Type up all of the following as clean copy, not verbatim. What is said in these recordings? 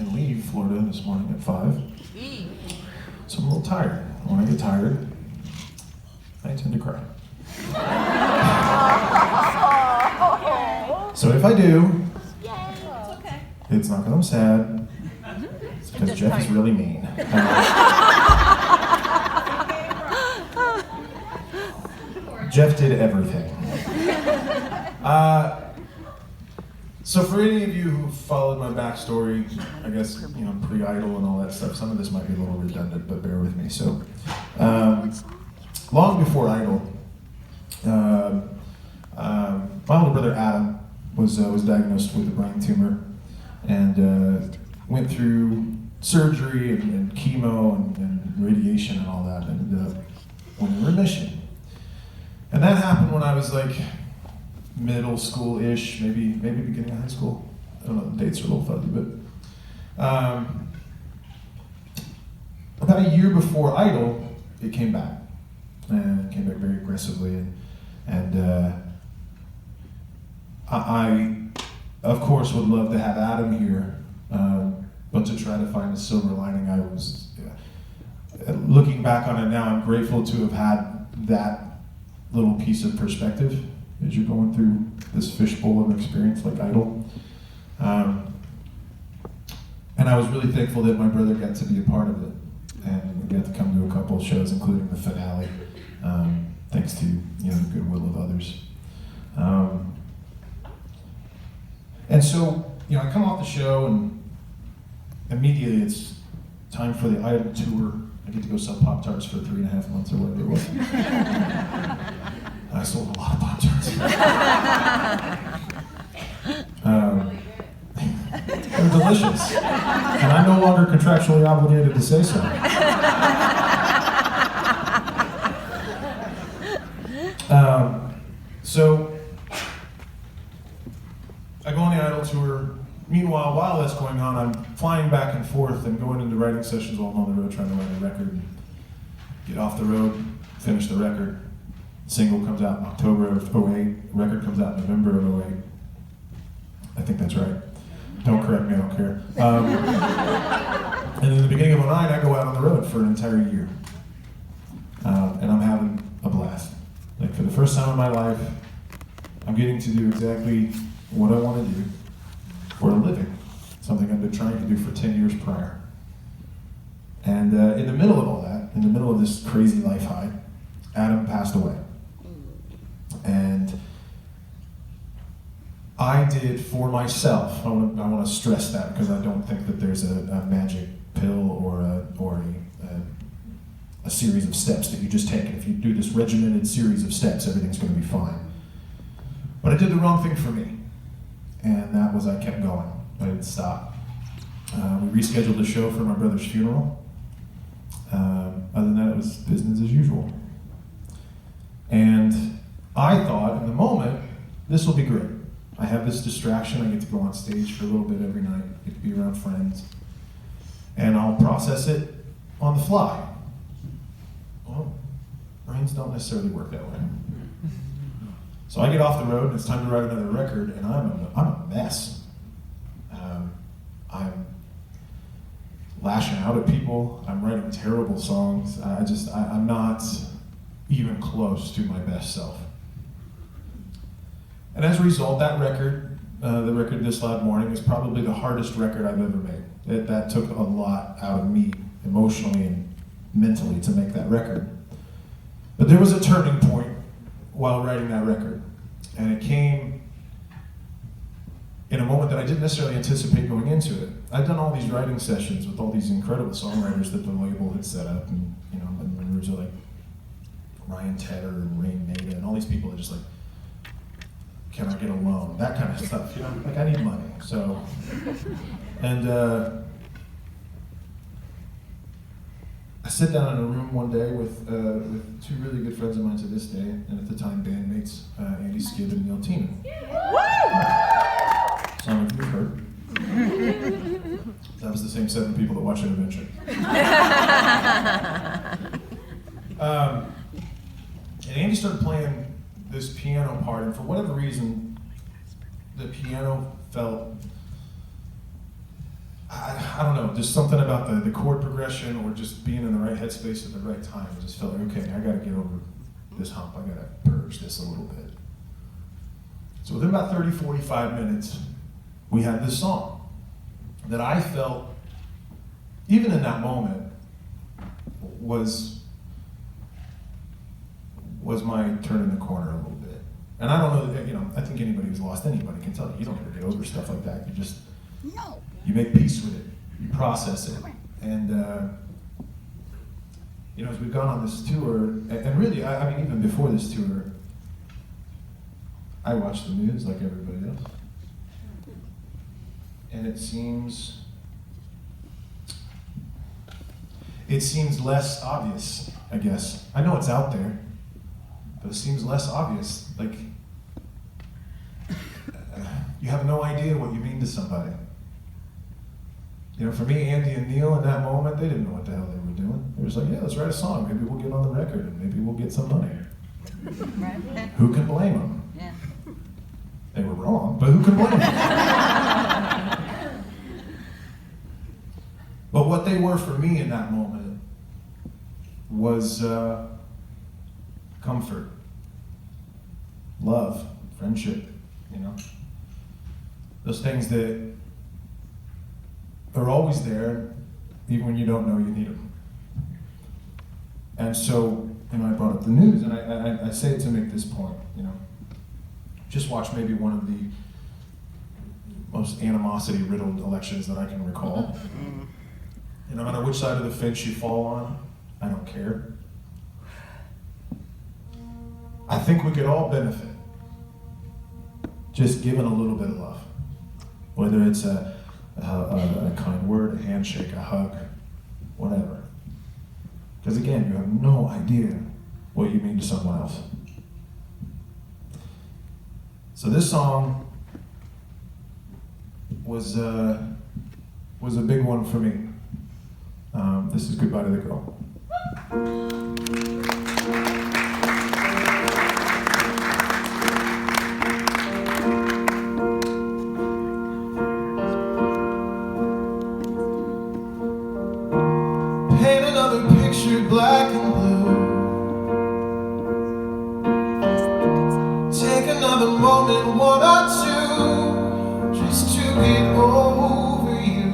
and leave Florida this morning at 5. So I'm a little tired. When I get tired, I tend to cry. So if I do, it's not because I'm sad. It's because Jeff is really mean. Jeff did everything. So for any of you who followed my backstory, I guess, pre-Idol and all that stuff, some of this might be a little redundant, but bear with me. So, long before Idol, my older brother Adam was diagnosed with a brain tumor and went through surgery and chemo and radiation and all that, and went in remission. And that happened when I was like middle school-ish, maybe beginning of high school. I don't know, the dates are a little fuzzy, but about a year before Idol, it came back, and it came back very aggressively, and I, of course, would love to have Adam here, but to try to find a silver lining, I was, looking back on it now, I'm grateful to have had that little piece of perspective as you're going through this fishbowl of experience like Idol. And I was really thankful that my brother got to be a part of it. And we got to come to a couple of shows, including the finale, thanks to the goodwill of others. And so, I come off the show and immediately it's time for the Idol tour. I get to go sell Pop-Tarts for 3.5 months or whatever it was. I sold a lot of Pop-Tarts. They're delicious. And I'm no longer contractually obligated to say so. So, I go on the Idol tour. Meanwhile, while that's going on, I'm flying back and forth and going into writing sessions while I'm on the road trying to write a record. Get off the road, finish the record. Single comes out in October of 08. Record comes out in November of 08. I think that's right. Don't correct me, I don't care. And in the beginning of 09, I go out on the road for an entire year. And I'm having a blast. Like, for the first time in my life, I'm getting to do exactly what I want to do for a living, something I've been trying to do for 10 years prior. And in the middle of all that, in the middle of this crazy life high, Adam passed away. And I did for myself, I want to stress that because I don't think that there's a magic pill or a series of steps that you just take. And if you do this regimented series of steps, everything's going to be fine. But I did the wrong thing for me. And that was I kept going. I didn't stop. We rescheduled the show for my brother's funeral. Other than that, it was business as usual. And I thought, in the moment, this will be great. I have this distraction. I get to go on stage for a little bit every night. I get to be around friends. And I'll process it on the fly. Well, brains don't necessarily work that way. So I get off the road and it's time to write another record, and I'm a mess. I'm lashing out at people. I'm writing terrible songs. I'm not even close to my best self. And as a result, that record, the record This Loud Morning, is probably the hardest record I've ever made. That took a lot out of me, emotionally and mentally, to make that record. But there was a turning point while writing that record. And it came in a moment that I didn't necessarily anticipate going into it. I'd done all these writing sessions with all these incredible songwriters that the label had set up, and members are like Ryan Tedder and Rain Maida and all these people that just like, can I get a loan? That kind of stuff, like I need money. So, and I sit down in a room one day with two really good friends of mine to this day, and at the time bandmates, Andy Skibb and Neil Tiemann. Some of you have heard. That was the same 7 people that watched Intervention. And Andy started playing this piano part, and for whatever reason, the piano felt, I I don't know, just something about the chord progression or just being in the right headspace at the right time. I just felt like, okay, I gotta get over this hump. I gotta purge this a little bit. So within about 30, 45 minutes, we had this song that I felt, even in that moment, was my turn in the corner a little bit. And I don't know, I think anybody who's lost anybody can tell you don't ever get over stuff like that. You make peace with it, you process it. And, as we've gone on this tour, and really, I mean, even before this tour, I watch the news like everybody else. And it seems less obvious, I guess. I know it's out there, but it seems less obvious. Like, you have no idea what you mean to somebody. For me, Andy and Neil in that moment, they didn't know what the hell they were doing. They were just like, yeah, let's write a song. Maybe we'll get on the record and maybe we'll get some money. Who can blame them? Yeah. They were wrong, but who can blame them? But what they were for me in that moment was comfort, love, friendship, Those things that are always there, even when you don't know you need them. And so, I brought up the news, and I say it to make this point, Just watch maybe one of the most animosity-riddled elections that I can recall. And no matter which side of the fence you fall on, I don't care. I think we could all benefit just giving a little bit of love. Whether it's a kind word, a handshake, a hug, whatever. Because again, you have no idea what you mean to someone else. So this song was a big one for me. This is Goodbye to the Girl. Paint another picture black and blue. Take another moment, one or two, just to get over you.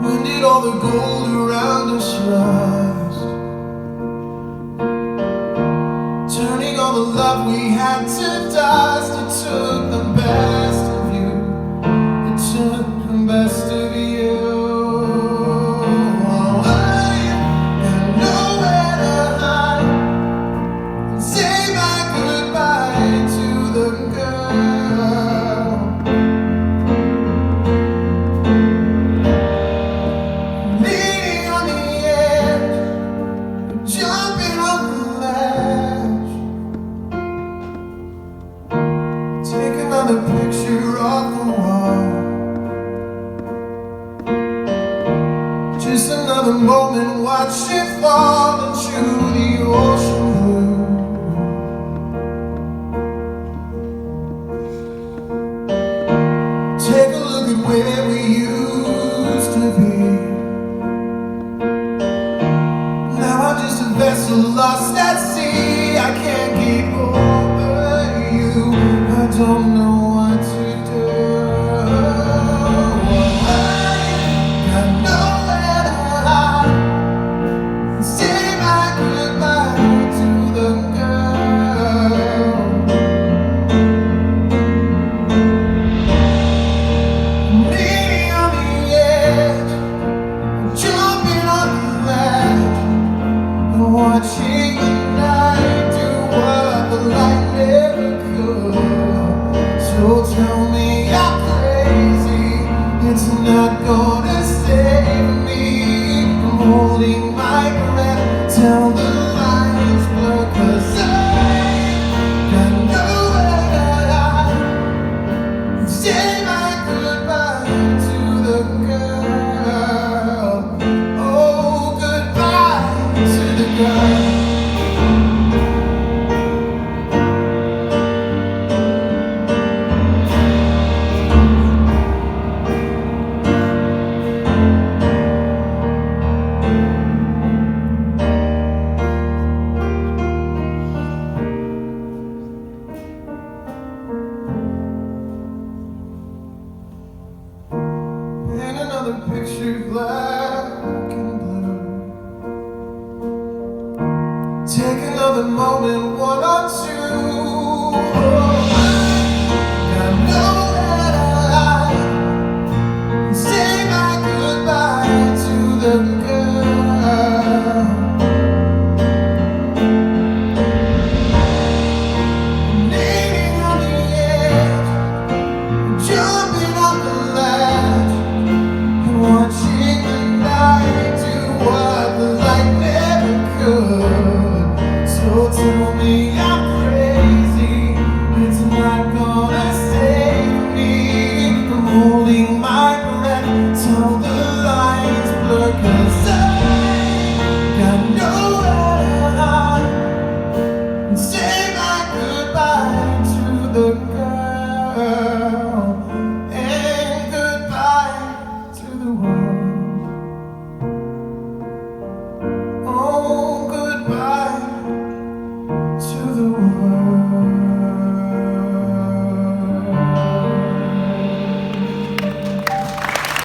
When did all the gold around us rise? Turning all the love we had to dust. It took the best of you. It took the best of you. Oh, I got nowhere to hide and say my goodbye to the girl. Leaning on the edge, jumping on the ledge. Take another picture off the wall. Just another moment, watch it fall into the ocean blue. Take a look at where we used to be. Now I'm just a vessel lost at sea. I can't get over you. I don't know what to do. I got nowhere to hide. Say my goodbye to the girl. Leaning on the edge, jumping on the ledge, and watching the night do what the light never could. So tell me I'm crazy, it's not gonna save me from holding my breath till the lines blur. 'Cause I got nowhere to hide. Say my goodbye to the girl. Oh, goodbye to the girl. another picture black and blue. Take another moment, one or two. I know that I say my goodbye to the girl. Leaning on the edge, jumping on the ledge, and watching the night do what the light never could. So tell me I'm crazy, it's not gonna save me from holding my breath till the lines blur. 'Cause I got no